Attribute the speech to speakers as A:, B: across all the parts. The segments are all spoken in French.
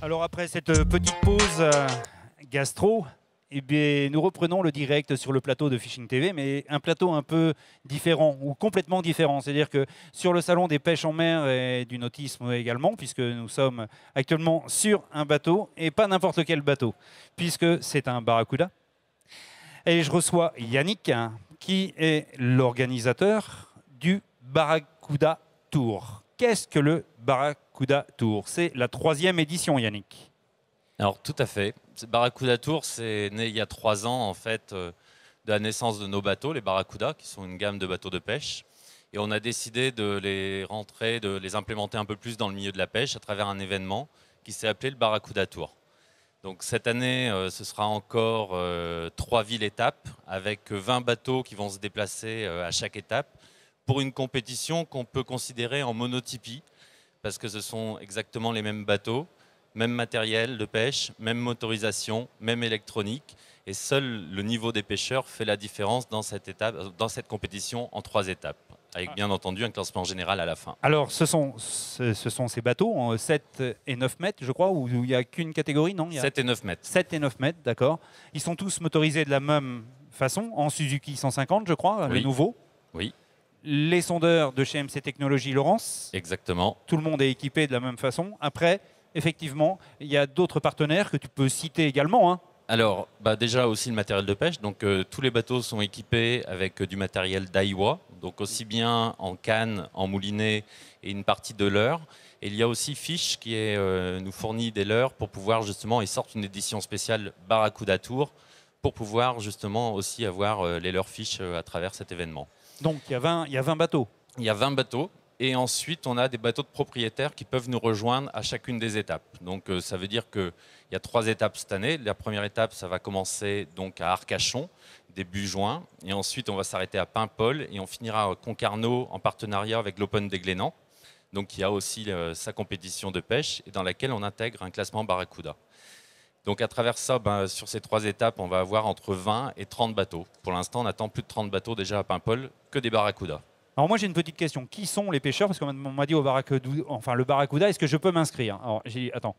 A: Alors après cette petite pause gastro, eh bien, nous reprenons le direct sur le plateau de Fishing TV, mais un plateau un peu différent ou complètement différent. C'est-à-dire que sur le salon des pêches en mer et du nautisme également, puisque nous sommes actuellement sur un bateau et pas n'importe quel bateau, puisque c'est un barracuda. Et je reçois Yannick, qui est l'organisateur du Barracuda Tour. Qu'est-ce que le Barracuda Tour? C'est la 3e édition, Yannick.
B: Alors tout à fait. Barracuda Tour, c'est né il y a 3 ans en fait de la naissance de nos bateaux, les Barracuda, qui sont une gamme de bateaux de pêche. Et on a décidé de les rentrer, de les implémenter un peu plus dans le milieu de la pêche à travers un événement qui s'est appelé le Barracuda Tour. Donc cette année, ce sera encore 3 villes-étapes avec 20 bateaux qui vont se déplacer à chaque étape pour une compétition qu'on peut considérer en monotypie parce que ce sont exactement les mêmes bateaux, même matériel de pêche, même motorisation, même électronique. Et seul le niveau des pêcheurs fait la différence dans cette compétition en 3 étapes, avec bien entendu un classement général à la fin.
A: Alors, ce sont ces bateaux en 7 et 9 mètres, je crois, où il n'y a qu'une catégorie, non?
B: 7 et 9 mètres.
A: 7 et 9 mètres, d'accord. Ils sont tous motorisés de la même façon, en Suzuki 150, je crois,
B: Oui.
A: le nouveau.
B: Oui.
A: Les sondeurs de chez MC Technologies Laurence.
B: Exactement.
A: Tout le monde est équipé de la même façon. Après, effectivement, il y a d'autres partenaires que tu peux citer également, hein.
B: Alors, déjà aussi le matériel de pêche. Donc, tous les bateaux sont équipés avec du matériel Daiwa, donc aussi bien en canne, en moulinet et une partie de leurre. Et il y a aussi Fish qui nous fournit des leurres pour pouvoir justement, ils sortent une édition spéciale Barracuda Tour pour pouvoir justement aussi avoir les leurres Fish à travers cet événement.
A: Donc, il y a 20 bateaux.
B: Il y a 20 bateaux. Et ensuite, on a des bateaux de propriétaires qui peuvent nous rejoindre à chacune des étapes. Donc, ça veut dire qu'il y a 3 étapes cette année. La première étape, ça va commencer donc à Arcachon, début juin. Et ensuite, on va s'arrêter à Paimpol. Et on finira à Concarneau en partenariat avec l'Open des Glénans. Donc, il y a aussi sa compétition de pêche et dans laquelle on intègre un classement Barracuda. Donc, à travers ça, sur ces 3 étapes, on va avoir entre 20 et 30 bateaux. Pour l'instant, on attend plus de 30 bateaux déjà à Paimpol que des Barracuda.
A: Alors moi j'ai une petite question. Qui sont les pêcheurs? Parce qu'on m'a dit au Barracuda, enfin le Barracuda, est-ce que je peux m'inscrire? Alors j'ai dit, attends,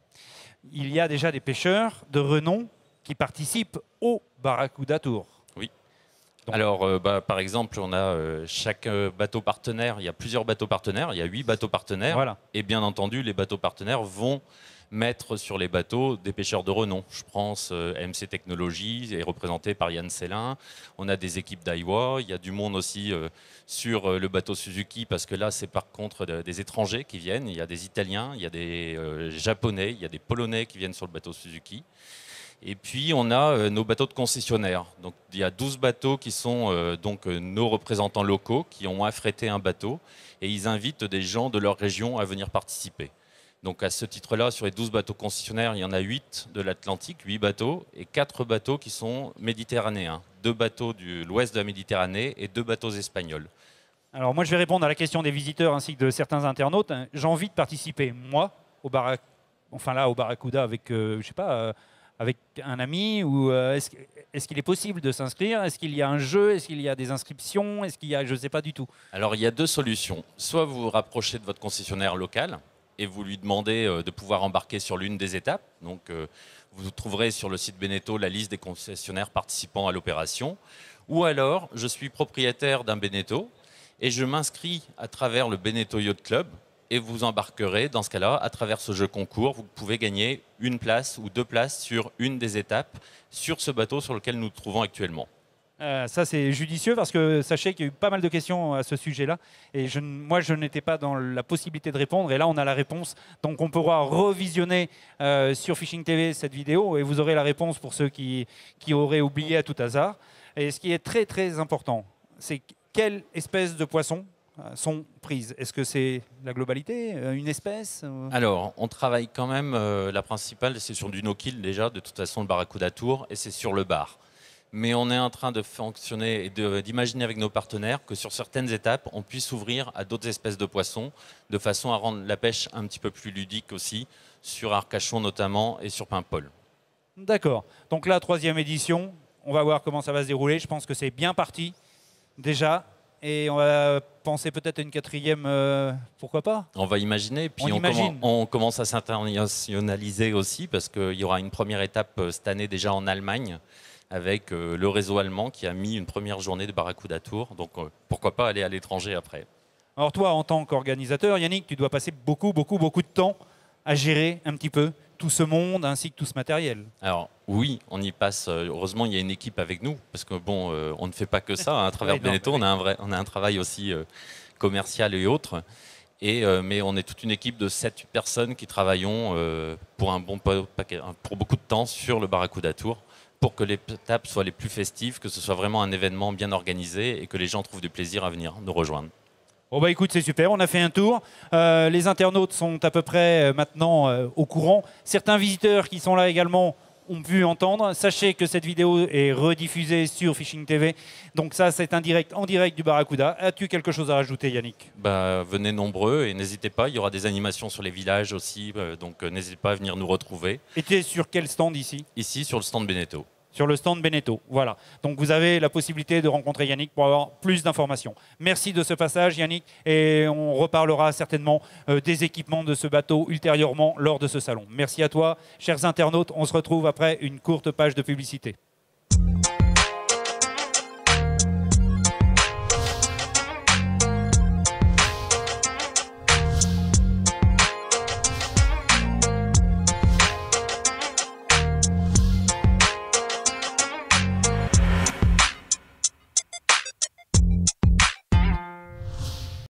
A: il y a déjà des pêcheurs de renom qui participent au Barracuda Tour.
B: Oui.
A: Donc.
B: Alors par exemple, on a chaque bateau partenaire, il y a plusieurs bateaux partenaires, il y a 8 bateaux partenaires.
A: Voilà.
B: Et bien entendu, les bateaux partenaires vont mettre sur les bateaux des pêcheurs de renom. Je pense MC Technologies est représenté par Yann Célin. On a des équipes Daiwa. Il y a du monde aussi sur le bateau Suzuki parce que là, c'est par contre des étrangers qui viennent. Il y a des Italiens, il y a des Japonais, il y a des Polonais qui viennent sur le bateau Suzuki. Et puis, on a nos bateaux de concessionnaires. Donc, il y a 12 bateaux qui sont donc nos représentants locaux qui ont affrété un bateau et ils invitent des gens de leur région à venir participer. Donc à ce titre-là, sur les 12 bateaux concessionnaires, il y en a 8 de l'Atlantique, 8 bateaux, et 4 bateaux qui sont méditerranéens. 2 bateaux de l'ouest de la Méditerranée et 2 bateaux espagnols.
A: Alors moi je vais répondre à la question des visiteurs ainsi que de certains internautes. J'ai envie de participer, moi, au Barracuda avec, je sais pas, avec un ami, ou est-ce qu'il est possible de s'inscrire? Est-ce qu'il y a un jeu? Est-ce qu'il y a des inscriptions? Est-ce qu'il y a, je ne sais pas du tout.
B: Alors il y a 2 solutions. Soit vous vous rapprochez de votre concessionnaire local, et vous lui demandez de pouvoir embarquer sur l'une des étapes. Donc, vous trouverez sur le site Beneteau la liste des concessionnaires participant à l'opération. Ou alors, je suis propriétaire d'un Beneteau et je m'inscris à travers le Beneteau Yacht Club et vous embarquerez, dans ce cas-là, à travers ce jeu concours, vous pouvez gagner une place ou 2 places sur une des étapes sur ce bateau sur lequel nous nous trouvons actuellement.
A: Ça, c'est judicieux parce que sachez qu'il y a eu pas mal de questions à ce sujet-là. Et moi, je n'étais pas dans la possibilité de répondre. Et là, on a la réponse. Donc, on pourra revisionner sur Fishing TV cette vidéo et vous aurez la réponse pour ceux qui auraient oublié à tout hasard. Et ce qui est très, très important, c'est quelle espèce de poissons sont prises. Est-ce que c'est la globalité, une espèce?
B: Alors, on travaille quand même, la principale, c'est sur du no-kill déjà, de toute façon, le Barracuda Tour, et c'est sur le bar. Mais on est en train de fonctionner et d'imaginer avec nos partenaires que sur certaines étapes, on puisse ouvrir à d'autres espèces de poissons, de façon à rendre la pêche un petit peu plus ludique aussi, sur Arcachon notamment et sur Paimpol.
A: D'accord. Donc la 3e édition, on va voir comment ça va se dérouler. Je pense que c'est bien parti déjà. et on va penser peut-être à une quatrième, pourquoi pas?
B: On va imaginer, puis
A: On imagine.
B: on commence à s'internationaliser aussi, parce qu'il y aura une première étape cette année déjà en Allemagne, avec le réseau allemand qui a mis une première journée de Barracuda Tour. Donc pourquoi pas aller à l'étranger après.
A: Alors toi, en tant qu'organisateur, Yannick, tu dois passer beaucoup de temps à gérer un petit peu tout ce monde ainsi que tout ce matériel.
B: Alors oui, on y passe. Heureusement, il y a une équipe avec nous, parce que bon, on ne fait pas que ça. Hein. À travers
A: Ouais, non,
B: Beneteau,
A: oui.
B: on a un travail aussi commercial et autres. Mais on est toute une équipe de 7 personnes qui travaillons pour beaucoup de temps sur le Barracuda Tour, pour que les étapes soient les plus festives, que ce soit vraiment un événement bien organisé et que les gens trouvent du plaisir à venir nous rejoindre.
A: Bon bah écoute, c'est super, on a fait un tour. Les internautes sont à peu près maintenant au courant. Certains visiteurs qui sont là également ont pu entendre. Sachez que cette vidéo est rediffusée sur Fishing TV. Donc ça, c'est un direct en direct du Barracuda. As-tu quelque chose à rajouter, Yannick?
B: Bah, venez nombreux et n'hésitez pas, il y aura des animations sur les villages aussi, donc n'hésitez pas à venir nous retrouver.
A: Et tu es sur quel stand ici?
B: Ici, sur le stand Beneteau.
A: Sur le stand Beneteau. Voilà. Donc vous avez la possibilité de rencontrer Yannick pour avoir plus d'informations. Merci de ce passage, Yannick, et on reparlera certainement des équipements de ce bateau ultérieurement lors de ce salon. Merci à toi, chers internautes. On se retrouve après une courte page de publicité.